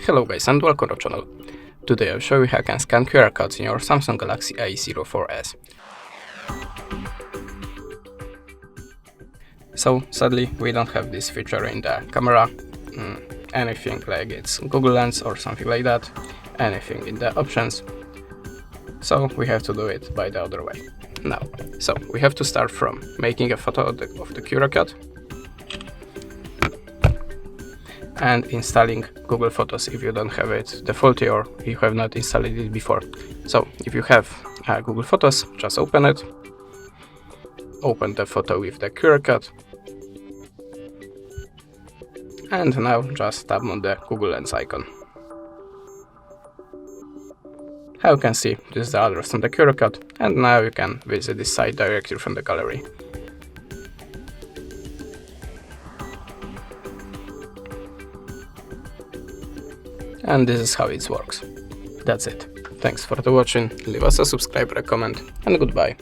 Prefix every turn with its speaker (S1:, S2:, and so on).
S1: Hello guys and welcome to our channel. Today I'll show you how you can scan QR codes in your Samsung Galaxy A04S. So sadly we don't have this feature in the camera, anything like it's Google Lens or something like that, anything in the options. So we have to do it by the other way. Now, so we have to start from making a photo of the QR code and installing Google Photos if you don't have it defaultly or you have not installed it before. So if you have Google Photos, just open it, open the photo with the QR code, and now just tap on the Google Lens icon. How you can see, this is the address on the QR code, and now you can visit this site directly from the gallery. And this is how it works. That's it. Thanks for watching, leave us a subscribe, a comment, and goodbye.